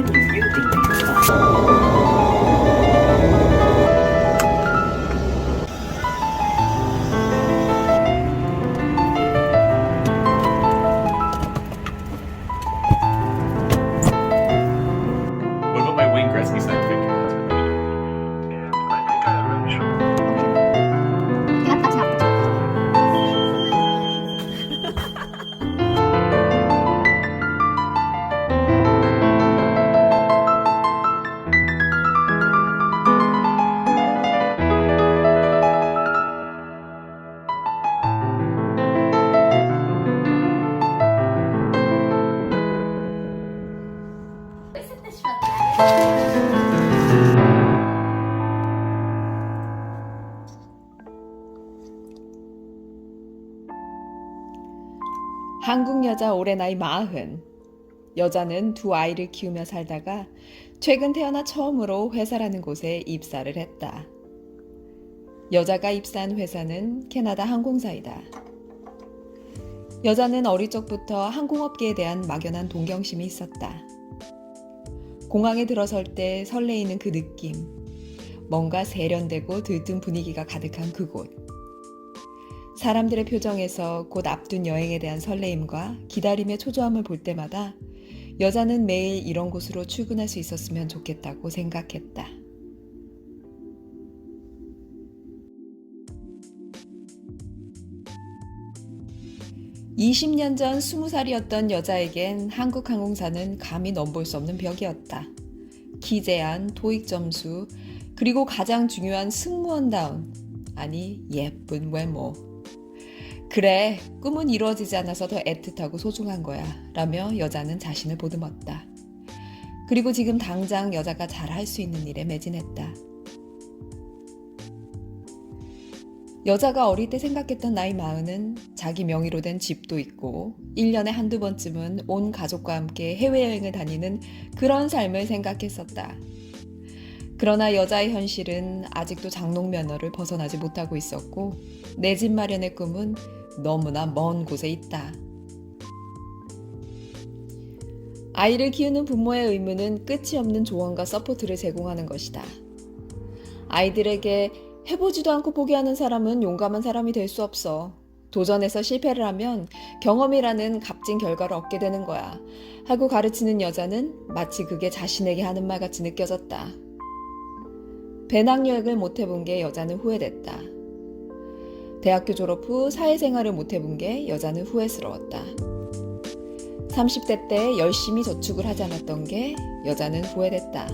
continue in next time. What about my Wayne Gretzky signed picture? 한국 여자 올해 나이 40. 여자는 두 아이를 키우며 살다가 최근 태어나 처음으로 회사라는 곳에 입사를 했다. 여자가 입사한 회사는 캐나다 항공사이다. 여자는 어릴 적부터 항공업계에 대한 막연한 동경심이 있었다. 공항에 들어설 때 설레이는 그 느낌, 뭔가 세련되고 들뜬 분위기가 가득한 그곳. 사람들의 표정에서 곧 앞둔 여행에 대한 설레임과 기다림의 초조함을 볼 때마다 여자는 매일 이런 곳으로 출근할 수 있었으면 좋겠다고 생각했다. (20년) 전 20살이었던 여자에겐 한국항공사는 감히 넘볼 수 없는 벽이었다. 키 제한, 토익 점수, 그리고 가장 중요한 승무원다운, 아니 예쁜 외모. 그래, 꿈은 이루어지지 않아서 더 애틋하고 소중한 거야 라며 여자는 자신을 보듬었다. 그리고 지금 당장 여자가 잘 할 수 있는 일에 매진했다. 여자가 어릴 때 생각했던 나이 40은 자기 명의로 된 집도 있고 1년에 한두 번쯤은 온 가족과 함께 해외여행을 다니는 그런 삶을 생각했었다. 그러나 여자의 현실은 아직도 장롱 면허를 벗어나지 못하고 있었고 내 집 마련의 꿈은 너무나 먼 곳에 있다. 아이를 키우는 부모의 의무는 끝이 없는 조언과 서포트를 제공하는 것이다. 아이들에게 해보지도 않고 포기하는 사람은 용감한 사람이 될 수 없어. 도전해서 실패를 하면 경험이라는 값진 결과를 얻게 되는 거야. 하고 가르치는 여자는 마치 그게 자신에게 하는 말 같이 느껴졌다. 배낭여행을 못 해본 게 여자는 후회됐다. 대학교 졸업 후 사회생활을 못 해본 게 여자는 후회스러웠다. 30대 때 열심히 저축을 하지 않았던 게 여자는 후회됐다.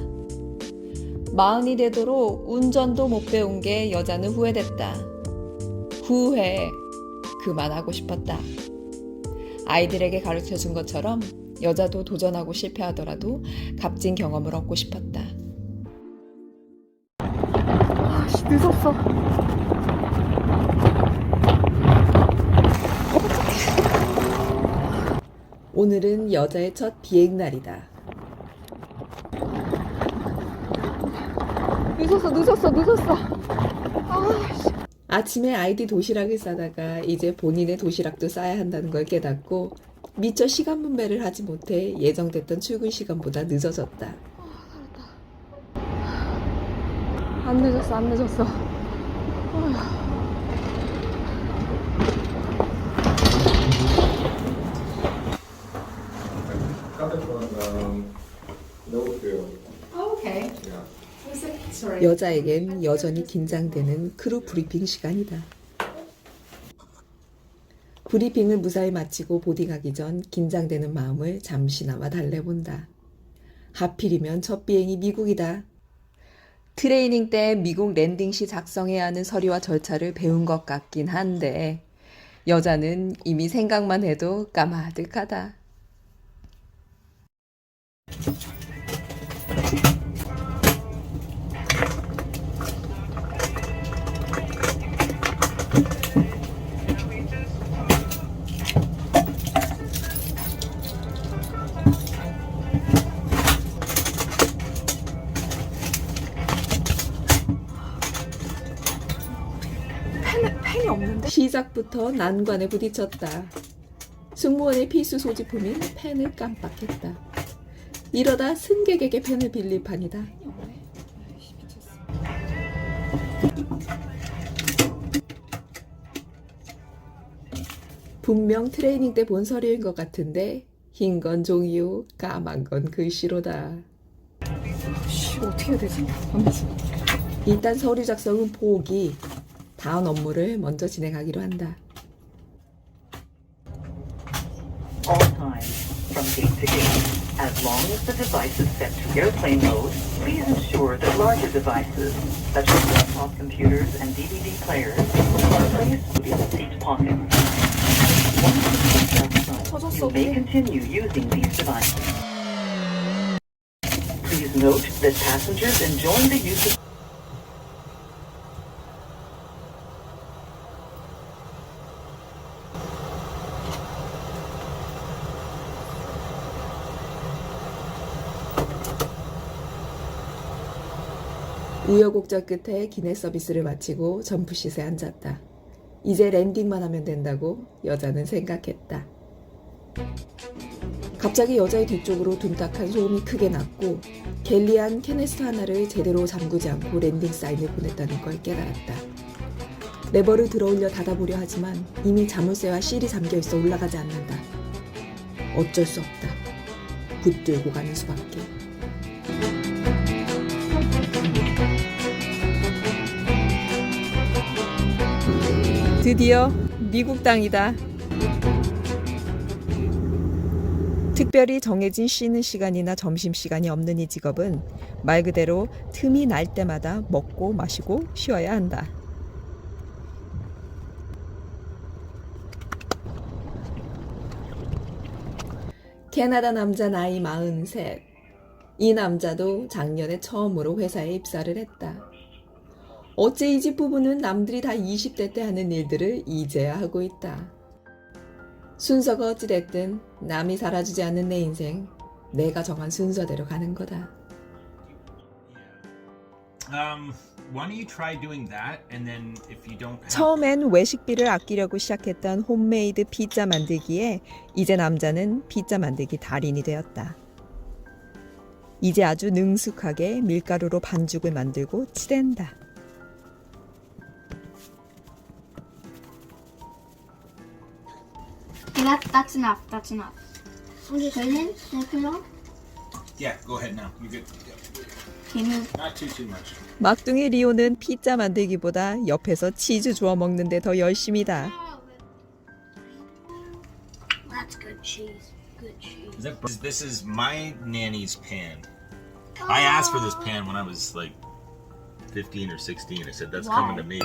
40이 되도록 운전도 못 배운 게 여자는 후회됐다. 후회, 그만하고 싶었다. 아이들에게 가르쳐준 것처럼 여자도 도전하고 실패하더라도 값진 경험을 얻고 싶었다. 늦었어. 오늘은 여자의 첫 비행날이다. 늦었어. 아침에 아이디 도시락을 싸다가 이제 본인의 도시락도 싸야 한다는 걸 깨닫고 미처 시간 분배를 하지 못해 예정됐던 출근 시간보다 늦어졌다. 안 늦었어. 여자에겐 여전히 긴장되는 크루 브리핑 시간이다. 브리핑을 무사히 마치고 보딩하기 전 긴장되는 마음을 잠시나마 달래본다. 하필이면 첫 비행이 미국이다. 트레이닝 때 미국 랜딩 시 작성해야 하는 서류와 절차를 배운 것 같긴 한데 여자는 이미 생각만 해도 까마득하다. 펜이 없는데? 시작부터 난관에 부딪혔다. 승무원의 필수 소지품인 펜을 깜빡했다. 이러다 승객에게 펜을 빌릴 판이다. 분명 트레이닝 때 본 서류인 것 같은데 흰 건 종이요, 까만 건 글씨로다. 어떻게 해야 되지? 하면서. 일단 서류 작성은 포기. 다음 업무를 먼저 진행하기로 한다. All times, from gate to gate. As long as the device is set to airplane mode, please ensure that larger devices, such as laptop computers and DVD players, are placed in the seat pockets. Once the seat belts on, you may continue using these devices. Please note that passengers enjoying the use of 우여곡절 끝에 기내 서비스를 마치고 점프쉿에 앉았다. 이제 랜딩만 하면 된다고 여자는 생각했다. 갑자기 여자의 뒤쪽으로 둔탁한 소음이 크게 났고 갤리안 캐니스터 하나를 제대로 잠그지 않고 랜딩 사인을 보냈다는 걸 깨달았다. 레버를 들어올려 닫아보려 하지만 이미 자물쇠와 실이 잠겨있어 올라가지 않는다. 어쩔 수 없다. 붙들고 가는 수밖에. 드디어 미국 땅이다. 특별히 정해진 쉬는 시간이나 점심시간이 없는 이 직업은 말 그대로 틈이 날 때마다 먹고 마시고 쉬어야 한다. 캐나다 남자 나이 43. 이 남자도 작년에 처음으로 회사에 입사를 했다. 어째 이 집 부부는 남들이 다 20대 때 하는 일들을 이제야 하고 있다. 순서가 어찌됐든 남이 살아주지 않는 내 인생, 내가 정한 순서대로 가는 거다. Why don't you try doing that, and then if you don't have... 처음엔 외식비를 아끼려고 시작했던 홈메이드 피자 만들기에 이제 남자는 피자 만들기 달인이 되었다. 이제 아주 능숙하게 밀가루로 반죽을 만들고 치댄다. That's enough. That's enough. Okay, put it in. Can I put it on? Yeah, go ahead now. You're good. Can you? Not too much. 막둥이 리오는 피자 만들기보다 옆에서 치즈 주워 먹는데 더 열심이다. That's good cheese. Good cheese. This is my nanny's pan. I asked for this pan when I was like 15 or 16. I said, that's coming to me.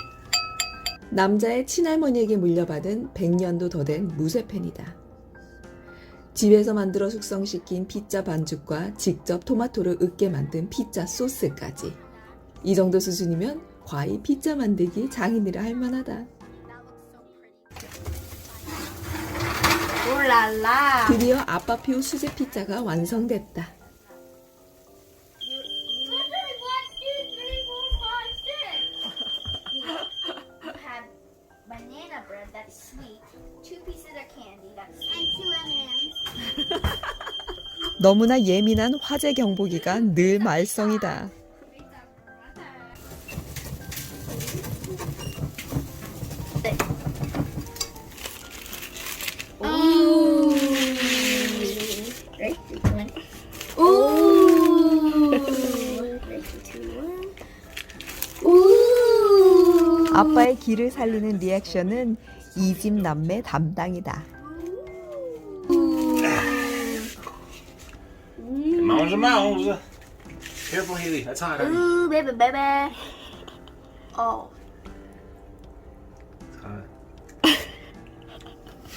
남자의 친할머니에게 물려받은 100년도 더 된 무쇠팬이다. 집에서 만들어 숙성시킨 피자 반죽과 직접 토마토를 으깨 만든 피자 소스까지. 이 정도 수준이면 과히 피자 만들기 장인이라 할 만하다. 오랄라. 드디어 아빠표 수제 피자가 완성됐다. 1, 2, 3, 4, 5, 6. You have banana bread that's sweet. 2 pieces of candy that's sweet. And 2 M&Ms. 너무나 예민한 화재 경보기가 늘 말썽이다. Ooh. Ready? 3, 2, 1. Ooh. 3, 2, 1. Ooh. 아빠의 기를 살리는 리액션은 이 집 남매 담당이다. Mounds and mounds. Careful, Haley. That's hot. Honey. Ooh, baby, baby. Oh. It's hot.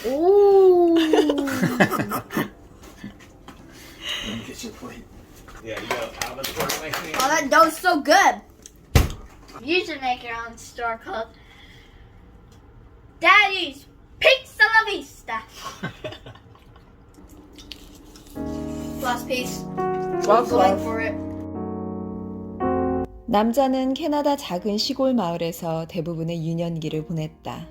Ooh. Let me get your plate. Yeah, you got Alvin's pork next to me. Oh, that dough's so good. You should make your own store called Daddy's Pizza La Vista. Last piece. Going for it. 남자는 캐나다 작은 시골 마을에서 대부분의 유년기를 보냈다.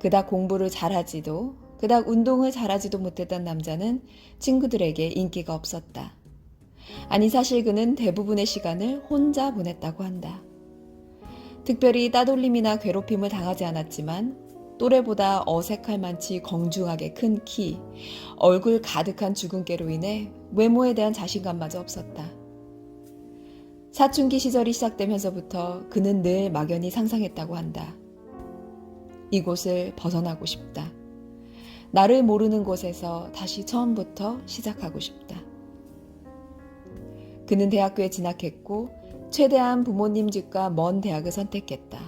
그닥 공부를 잘하지도 그닥 운동을 잘하지도 못했던 남자는 친구들에게 인기가 없었다. 아니 사실 그는 대부분의 시간을 혼자 보냈다고 한다. 특별히 따돌림이나 괴롭힘을 당하지 않았지만 또래보다 어색할 만치 정중하게 큰 키, 얼굴 가득한 주근깨로 인해 외모에 대한 자신감마저 없었다. 사춘기 시절이 시작되면서부터 그는 늘 막연히 상상했다고 한다. 이곳을 벗어나고 싶다. 나를 모르는 곳에서 다시 처음부터 시작하고 싶다. 그는 대학교에 진학했고 최대한 부모님 집과 먼 대학을 선택했다.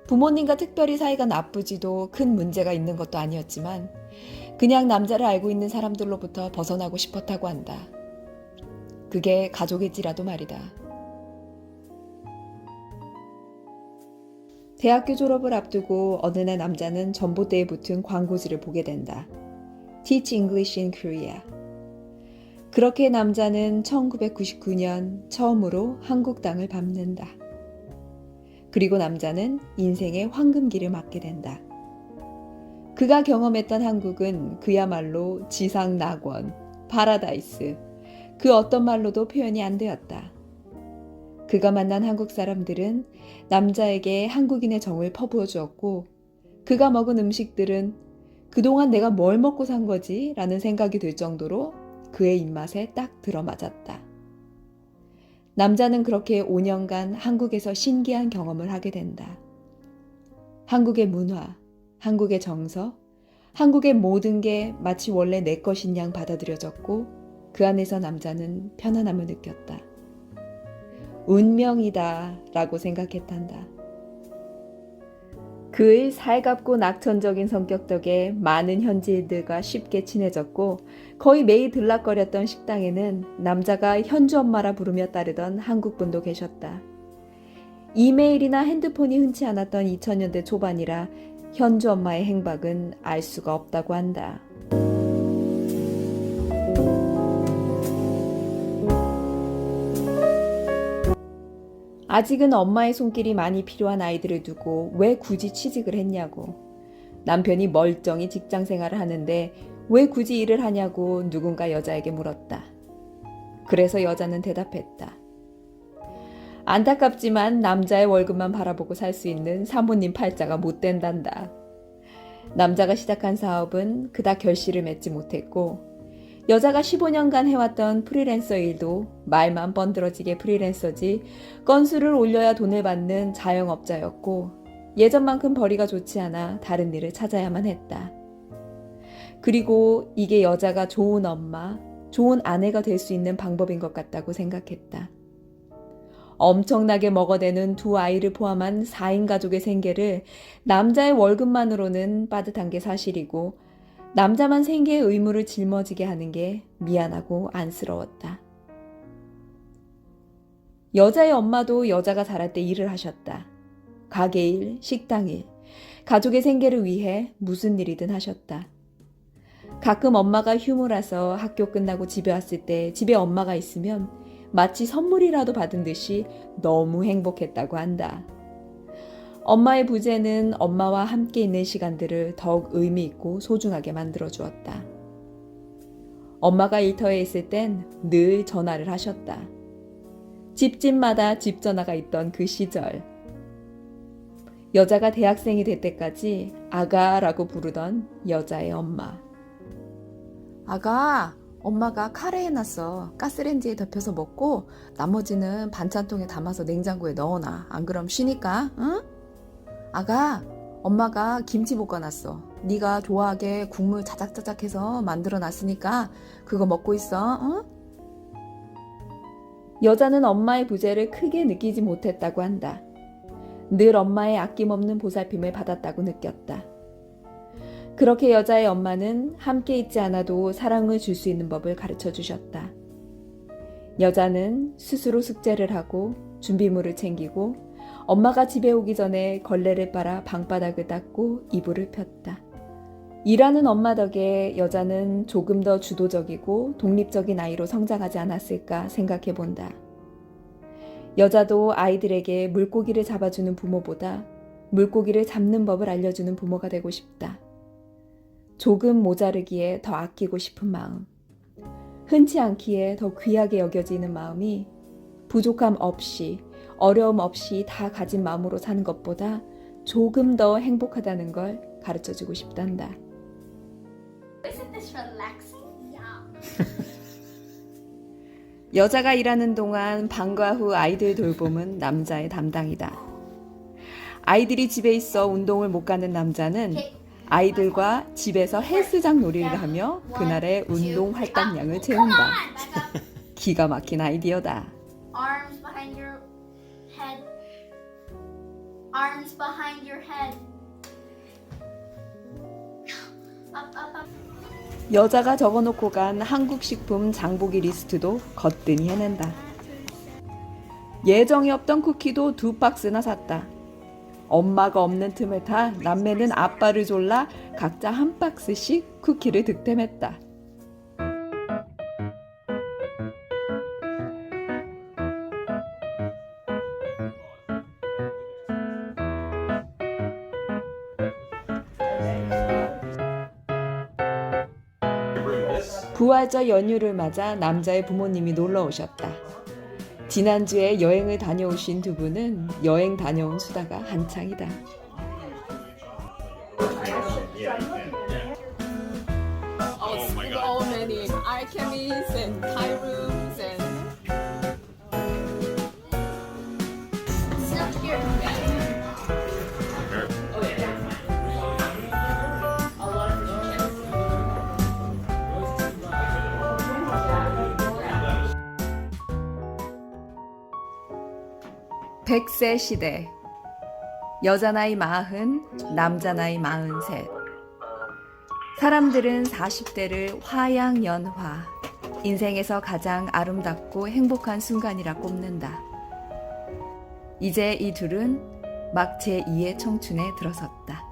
부모님과 특별히 사이가 나쁘지도 큰 문제가 있는 것도 아니었지만 그냥 남자를 알고 있는 사람들로부터 벗어나고 싶었다고 한다. 그게 가족일지라도 말이다. 대학교 졸업을 앞두고 어느 날 남자는 전봇대에 붙은 광고지를 보게 된다. Teach English in Korea. 그렇게 남자는 1999년 처음으로 한국 땅을 밟는다. 그리고 남자는 인생의 황금기를 맞게 된다. 그가 경험했던 한국은 그야말로 지상 낙원, 파라다이스, 그 어떤 말로도 표현이 안 되었다. 그가 만난 한국 사람들은 남자에게 한국인의 정을 퍼부어 주었고 그가 먹은 음식들은 그동안 내가 뭘 먹고 산 거지? 라는 생각이 들 정도로 그의 입맛에 딱 들어맞았다. 남자는 그렇게 5년간 한국에서 신기한 경험을 하게 된다. 한국의 문화, 한국의 정서, 한국의 모든 게 마치 원래 내 것인 양 받아들여졌고 그 안에서 남자는 편안함을 느꼈다. 운명이다 라고 생각했단다. 그의 살갑고 낙천적인 성격 덕에 많은 현지인들과 쉽게 친해졌고 거의 매일 들락거렸던 식당에는 남자가 현주 엄마라 부르며 따르던 한국분도 계셨다. 이메일이나 핸드폰이 흔치 않았던 2000년대 초반이라 현주 엄마의 행방은 알 수가 없다고 한다. 아직은 엄마의 손길이 많이 필요한 아이들을 두고 왜 굳이 취직을 했냐고. 남편이 멀쩡히 직장 생활을 하는데 왜 굳이 일을 하냐고 누군가 여자에게 물었다. 그래서 여자는 대답했다. 안타깝지만 남자의 월급만 바라보고 살 수 있는 사모님 팔자가 못 된단다. 남자가 시작한 사업은 그닥 결실을 맺지 못했고 여자가 15년간 해왔던 프리랜서 일도 말만 번들어지게 프리랜서지 건수를 올려야 돈을 받는 자영업자였고 예전만큼 벌이가 좋지 않아 다른 일을 찾아야만 했다. 그리고 이게 여자가 좋은 엄마, 좋은 아내가 될 수 있는 방법인 것 같다고 생각했다. 엄청나게 먹어대는 두 아이를 포함한 4인 가족의 생계를 남자의 월급만으로는 빠듯한 게 사실이고 남자만 생계의 의무를 짊어지게 하는 게 미안하고 안쓰러웠다. 여자의 엄마도 여자가 자랄 때 일을 하셨다. 가게일, 식당일, 가족의 생계를 위해 무슨 일이든 하셨다. 가끔 엄마가 휴무라서 학교 끝나고 집에 왔을 때 집에 엄마가 있으면 마치 선물이라도 받은 듯이 너무 행복했다고 한다. 엄마의 부재는 엄마와 함께 있는 시간들을 더욱 의미 있고 소중하게 만들어 주었다. 엄마가 일터에 있을 땐 늘 전화를 하셨다. 집집마다 집 전화가 있던 그 시절. 여자가 대학생이 될 때까지 아가라고 부르던 여자의 엄마. 아가, 엄마가 카레 해놨어. 가스레인지에 덮여서 먹고 나머지는 반찬통에 담아서 냉장고에 넣어놔. 안 그럼 쉬니까, 응? 아가, 엄마가 김치 볶아놨어. 네가 좋아하게 국물 자작자작해서 만들어놨으니까 그거 먹고 있어. 응? 여자는 엄마의 부재를 크게 느끼지 못했다고 한다. 늘 엄마의 아낌없는 보살핌을 받았다고 느꼈다. 그렇게 여자의 엄마는 함께 있지 않아도 사랑을 줄 수 있는 법을 가르쳐 주셨다. 여자는 스스로 숙제를 하고 준비물을 챙기고 엄마가 집에 오기 전에 걸레를 빨아 방바닥을 닦고 이불을 폈다. 일하는 엄마 덕에 여자는 조금 더 주도적이고 독립적인 아이로 성장하지 않았을까 생각해 본다. 여자도 아이들에게 물고기를 잡아주는 부모보다 물고기를 잡는 법을 알려주는 부모가 되고 싶다. 조금 모자르기에 더 아끼고 싶은 마음. 흔치 않기에 더 귀하게 여겨지는 마음이 부족함 없이 어려움 없이 다 가진 마음으로 사는 것보다 조금 더 행복하다는 걸 가르쳐주고 싶단다. Isn't this relaxing? Yeah. 여자가 일하는 동안 방과 후 아이들 돌봄은 남자의 담당이다. 아이들이 집에 있어 운동을 못 가는 남자는 아이들과 집에서 헬스장 놀이를 하며 그날의 운동 할당량을 채운다. 기가 막힌 아이디어다. Arms behind your head. Arms behind your head. Up, up, up. 여자가 적어놓고 간 한국식품 장보기 리스트도 거뜬히 해낸다. 예정이 없던 쿠키도 2박스나 샀다. 엄마가 없는 틈을 타 남매는 아빠를 졸라 각자 1박스씩 쿠키를 득템했다. 부활절 연휴를 맞아 남자의 부모님이 놀러 오셨다. 지난주에 여행을 다녀오신 두 분은 여행 다녀온 수다가 한창이다. So many alchemies and Thai rooms and It's not here. a lot of chickens. 100세 시대. 여자 나이 40, 남자 나이 43. 사람들은 40대를 화양연화, 인생에서 가장 아름답고 행복한 순간이라 꼽는다. 이제 이 둘은 막 제2의 청춘에 들어섰다.